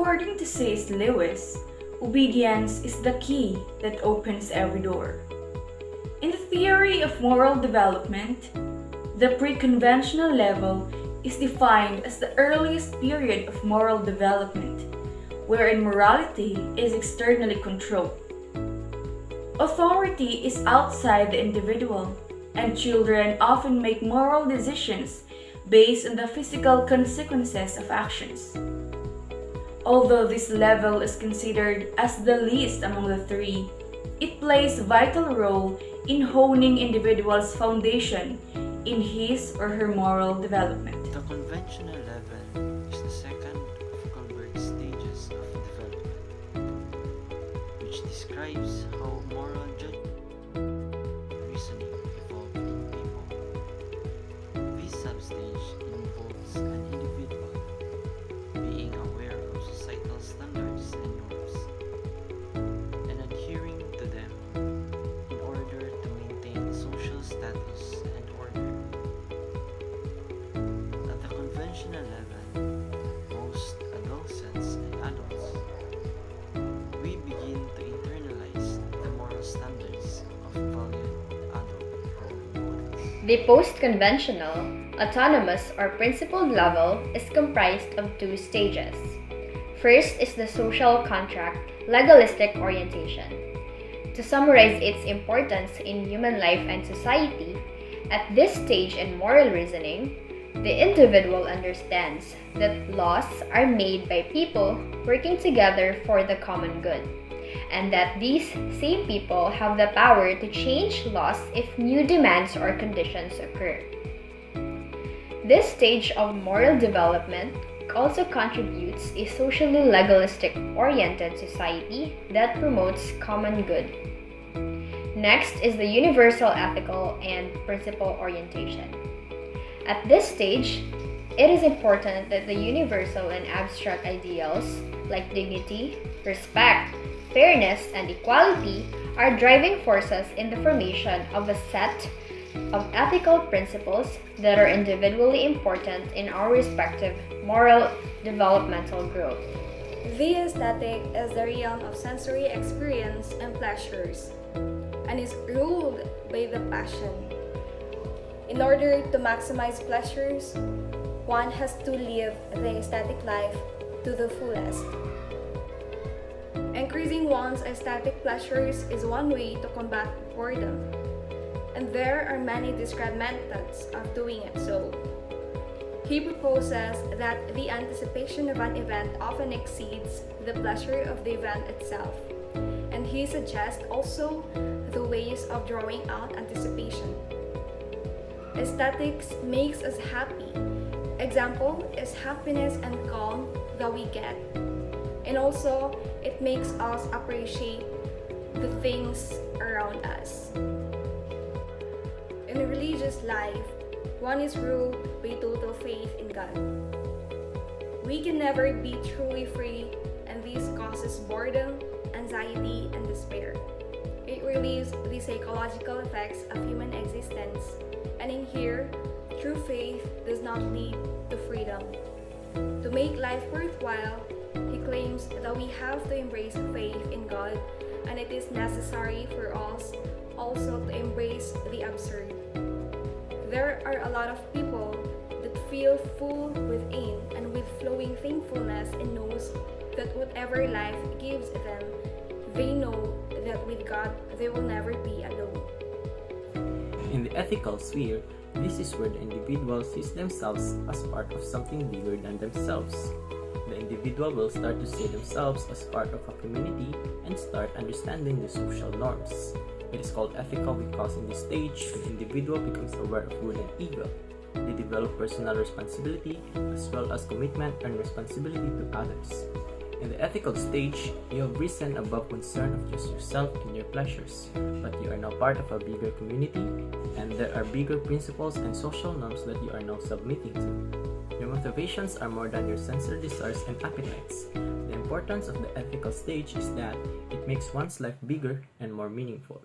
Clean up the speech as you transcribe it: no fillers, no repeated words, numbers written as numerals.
According to C.S. Lewis, obedience is the key that opens every door. In the theory of moral development, the pre-conventional level is defined as the earliest period of moral development, wherein morality is externally controlled. Authority is outside the individual, and children often make moral decisions based on the physical consequences of actions. Although this level is considered as the least among the three, it plays a vital role in honing individual's foundation in his or her moral development. The conventional level is the second of Kohlberg's stages of development, which describes how moral judgment and reasoning evolve in people. This substage involves an individual being aware of societal standards and norms, and adhering to them in order to maintain social status and order. At the conventional level, most adolescents and adults, we begin to internalize the moral standards of valued adult role models. The post-conventional, autonomous or principled level is comprised of two stages. First is the social contract legalistic orientation. To summarize its importance in human life and society, at this stage in moral reasoning, the individual understands that laws are made by people working together for the common good, and that these same people have the power to change laws if new demands or conditions occur. This stage of moral development also contributes a socially legalistic oriented society that promotes common good. Next is the universal ethical and principle orientation. At this stage, it is important that the universal and abstract ideals like dignity, respect, fairness, and equality are driving forces in the formation of a set of ethical principles that are individually important in our respective moral developmental growth. The aesthetic is the realm of sensory experience and pleasures, and is ruled by the passion. In order to maximize pleasures, one has to live the aesthetic life to the fullest. Increasing one's aesthetic pleasures is one way to combat boredom, and there are many described methods of doing it so. He proposes that the anticipation of an event often exceeds the pleasure of the event itself, and he suggests also the ways of drawing out anticipation. Aesthetics makes us happy. Example is happiness and calm that we get. And also, it makes us appreciate the things around us. In a religious life, one is ruled by total faith in God. We can never be truly free, and this causes boredom, anxiety, and despair. It relieves the psychological effects of human existence, and in here, true faith does not lead to freedom. To make life worthwhile, he claims that we have to embrace faith in God, and it is necessary for us also to embrace the absurd. There are a lot of people that feel full within and with flowing thankfulness and knows that whatever life gives them, they know that with God they will never be alone. In the ethical sphere, this is where the individual sees themselves as part of something bigger than themselves. The individual will start to see themselves as part of a community and start understanding the social norms. It is called ethical because in this stage, the individual becomes aware of good and evil. They develop personal responsibility as well as commitment and responsibility to others. In the ethical stage, you have risen above concern of just yourself and your pleasures, but you are now part of a bigger community, and there are bigger principles and social norms that you are now submitting to. Your motivations are more than your sensory desires and appetites. The importance of the ethical stage is that it makes one's life bigger and more meaningful.